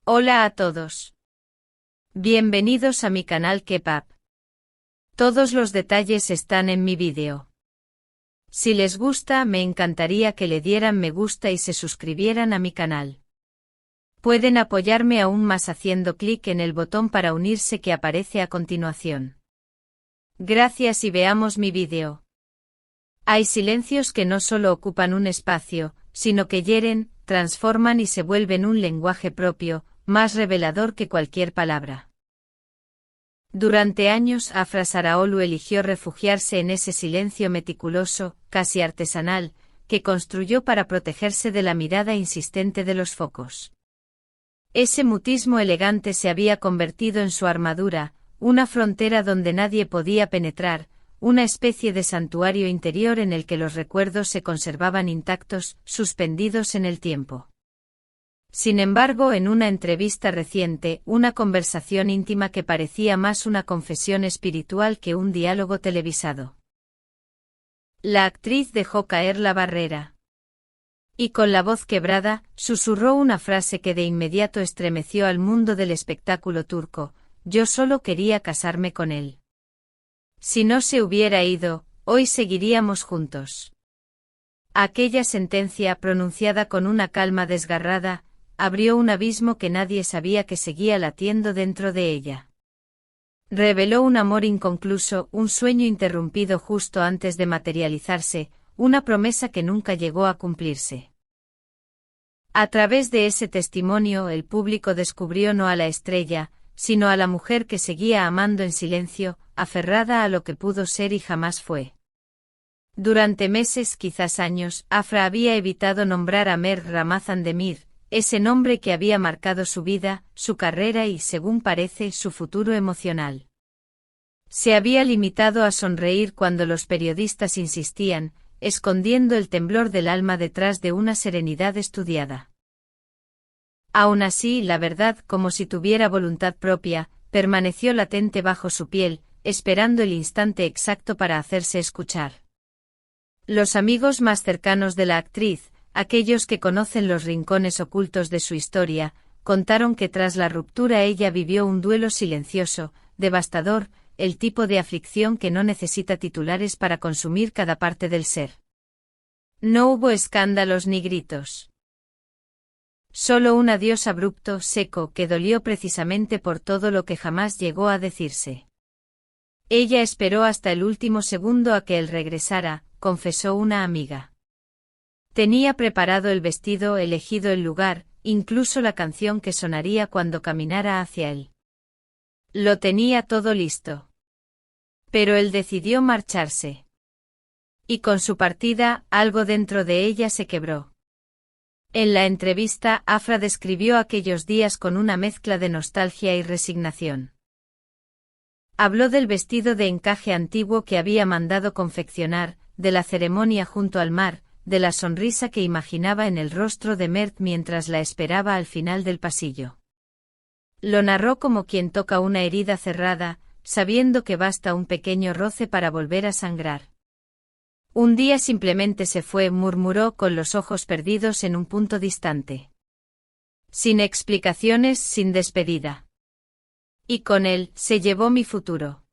Hola a todos. Bienvenidos a mi canal Kepap. Todos los detalles están en mi vídeo. Si les gusta, me encantaría que le dieran me gusta y se suscribieran a mi canal. Pueden apoyarme aún más haciendo clic en el botón para unirse que aparece a continuación. Gracias y veamos mi vídeo. Hay silencios que no solo ocupan un espacio, sino que hieren, transforman y se vuelven un lenguaje propio, más revelador que cualquier palabra. Durante años Afra Saraolu eligió refugiarse en ese silencio meticuloso, casi artesanal, que construyó para protegerse de la mirada insistente de los focos. Ese mutismo elegante se había convertido en su armadura, una frontera donde nadie podía penetrar, una especie de santuario interior en el que los recuerdos se conservaban intactos, suspendidos en el tiempo. Sin embargo, en una entrevista reciente, una conversación íntima que parecía más una confesión espiritual que un diálogo televisado. La actriz dejó caer la barrera. Y con la voz quebrada, susurró una frase que de inmediato estremeció al mundo del espectáculo turco: yo solo quería casarme con él. Si no se hubiera ido, hoy seguiríamos juntos. Aquella sentencia, pronunciada con una calma desgarrada, abrió un abismo que nadie sabía que seguía latiendo dentro de ella. Reveló un amor inconcluso, un sueño interrumpido justo antes de materializarse, una promesa que nunca llegó a cumplirse. A través de ese testimonio, el público descubrió no a la estrella, sino a la mujer que seguía amando en silencio, aferrada a lo que pudo ser y jamás fue. Durante meses, quizás años, Afra había evitado nombrar a Mer Ramazan Demir, ese nombre que había marcado su vida, su carrera y, según parece, su futuro emocional. Se había limitado a sonreír cuando los periodistas insistían, escondiendo el temblor del alma detrás de una serenidad estudiada. Aún así, la verdad, como si tuviera voluntad propia, permaneció latente bajo su piel, esperando el instante exacto para hacerse escuchar. Los amigos más cercanos de la actriz, aquellos que conocen los rincones ocultos de su historia, contaron que tras la ruptura ella vivió un duelo silencioso, devastador, el tipo de aflicción que no necesita titulares para consumir cada parte del ser. No hubo escándalos ni gritos. Solo un adiós abrupto, seco, que dolió precisamente por todo lo que jamás llegó a decirse. Ella esperó hasta el último segundo a que él regresara, confesó una amiga. Tenía preparado el vestido, elegido el lugar, incluso la canción que sonaría cuando caminara hacia él. Lo tenía todo listo. Pero él decidió marcharse. Y con su partida, algo dentro de ella se quebró. En la entrevista, Afra describió aquellos días con una mezcla de nostalgia y resignación. Habló del vestido de encaje antiguo que había mandado confeccionar, de la ceremonia junto al mar, de la sonrisa que imaginaba en el rostro de Mert mientras la esperaba al final del pasillo. Lo narró como quien toca una herida cerrada, sabiendo que basta un pequeño roce para volver a sangrar. Un día simplemente se fue, murmuró con los ojos perdidos en un punto distante. Sin explicaciones, sin despedida. Y con él, se llevó mi futuro.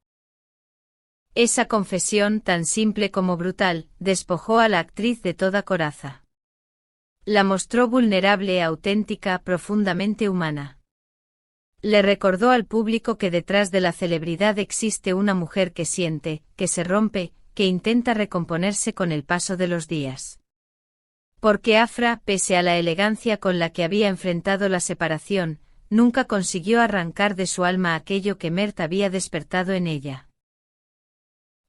Esa confesión, tan simple como brutal, despojó a la actriz de toda coraza. La mostró vulnerable, auténtica, profundamente humana. Le recordó al público que detrás de la celebridad existe una mujer que siente, que se rompe, que intenta recomponerse con el paso de los días. Porque Afra, pese a la elegancia con la que había enfrentado la separación, nunca consiguió arrancar de su alma aquello que Mert había despertado en ella.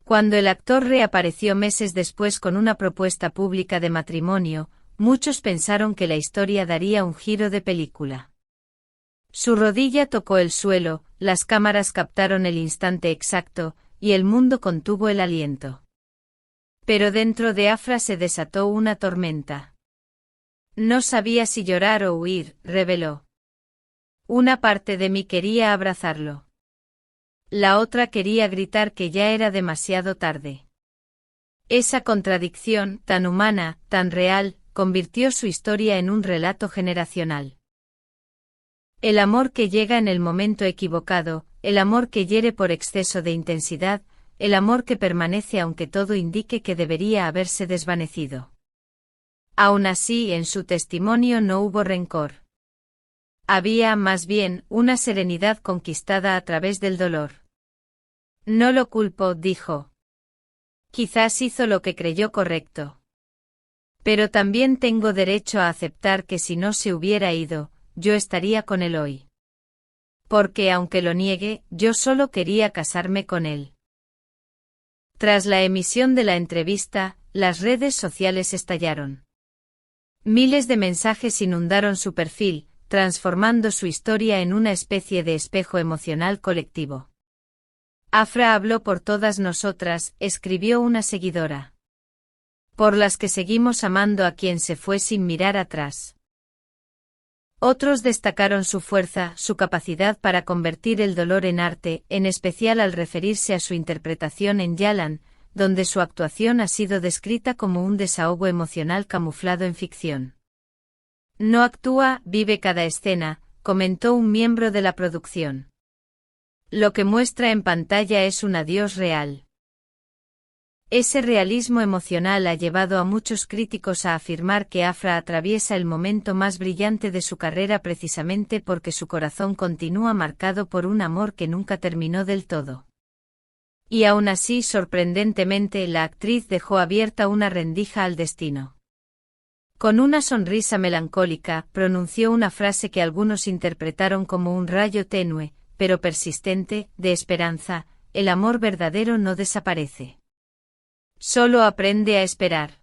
Cuando el actor reapareció meses después con una propuesta pública de matrimonio, muchos pensaron que la historia daría un giro de película. Su rodilla tocó el suelo, las cámaras captaron el instante exacto, y el mundo contuvo el aliento. Pero dentro de Afra se desató una tormenta. No sabía si llorar o huir, reveló. Una parte de mí quería abrazarlo. La otra quería gritar que ya era demasiado tarde. Esa contradicción, tan humana, tan real, convirtió su historia en un relato generacional. El amor que llega en el momento equivocado, el amor que hiere por exceso de intensidad, el amor que permanece aunque todo indique que debería haberse desvanecido. Aún así, en su testimonio no hubo rencor. Había, más bien, una serenidad conquistada a través del dolor. No lo culpo, dijo. Quizás hizo lo que creyó correcto. Pero también tengo derecho a aceptar que si no se hubiera ido, yo estaría con él hoy. Porque aunque lo niegue, yo solo quería casarme con él. Tras la emisión de la entrevista, las redes sociales estallaron. Miles de mensajes inundaron su perfil, transformando su historia en una especie de espejo emocional colectivo. Afra habló por todas nosotras, escribió una seguidora. Por las que seguimos amando a quien se fue sin mirar atrás. Otros destacaron su fuerza, su capacidad para convertir el dolor en arte, en especial al referirse a su interpretación en Yalan, donde su actuación ha sido descrita como un desahogo emocional camuflado en ficción. No actúa, vive cada escena, comentó un miembro de la producción. Lo que muestra en pantalla es un adiós real. Ese realismo emocional ha llevado a muchos críticos a afirmar que Afra atraviesa el momento más brillante de su carrera precisamente porque su corazón continúa marcado por un amor que nunca terminó del todo. Y aún así, sorprendentemente, la actriz dejó abierta una rendija al destino. Con una sonrisa melancólica, pronunció una frase que algunos interpretaron como un rayo tenue, pero persistente, de esperanza: el amor verdadero no desaparece. Solo aprende a esperar.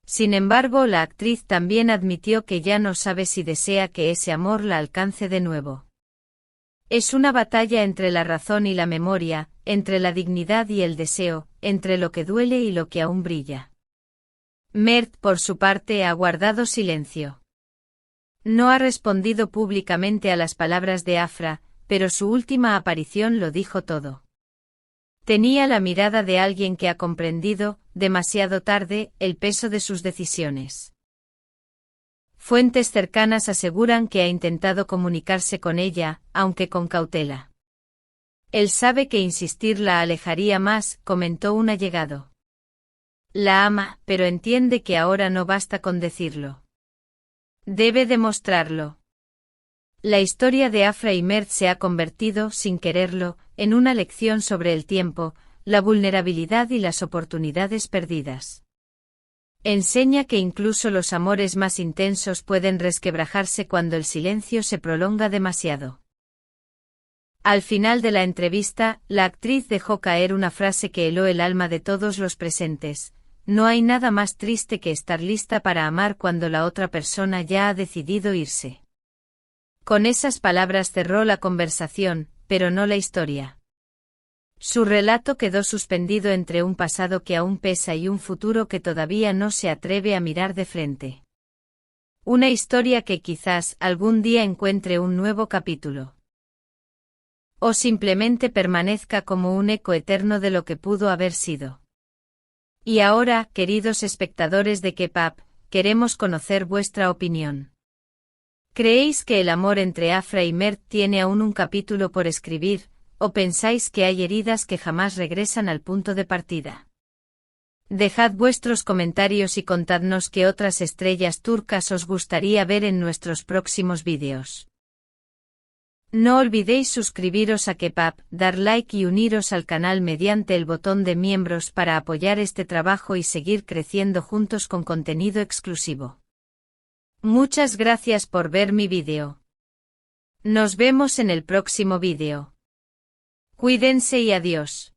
Sin embargo, la actriz también admitió que ya no sabe si desea que ese amor la alcance de nuevo. Es una batalla entre la razón y la memoria, entre la dignidad y el deseo, entre lo que duele y lo que aún brilla. Mert, por su parte, ha guardado silencio. No ha respondido públicamente a las palabras de Afra, pero su última aparición lo dijo todo. Tenía la mirada de alguien que ha comprendido, demasiado tarde, el peso de sus decisiones. Fuentes cercanas aseguran que ha intentado comunicarse con ella, aunque con cautela. Él sabe que insistir la alejaría más, comentó un allegado. La ama, pero entiende que ahora no basta con decirlo. Debe demostrarlo. La historia de Afra y Mert se ha convertido, sin quererlo, en una lección sobre el tiempo, la vulnerabilidad y las oportunidades perdidas. Enseña que incluso los amores más intensos pueden resquebrajarse cuando el silencio se prolonga demasiado. Al final de la entrevista, la actriz dejó caer una frase que heló el alma de todos los presentes: no hay nada más triste que estar lista para amar cuando la otra persona ya ha decidido irse. Con esas palabras cerró la conversación, pero no la historia. Su relato quedó suspendido entre un pasado que aún pesa y un futuro que todavía no se atreve a mirar de frente. Una historia que quizás algún día encuentre un nuevo capítulo. O simplemente permanezca como un eco eterno de lo que pudo haber sido. Y ahora, queridos espectadores de K-Pop, queremos conocer vuestra opinión. ¿Creéis que el amor entre Afra y Mert tiene aún un capítulo por escribir, o pensáis que hay heridas que jamás regresan al punto de partida? Dejad vuestros comentarios y contadnos qué otras estrellas turcas os gustaría ver en nuestros próximos vídeos. No olvidéis suscribiros a K-Pop, dar like y uniros al canal mediante el botón de miembros para apoyar este trabajo y seguir creciendo juntos con contenido exclusivo. Muchas gracias por ver mi vídeo. Nos vemos en el próximo vídeo. Cuídense y adiós.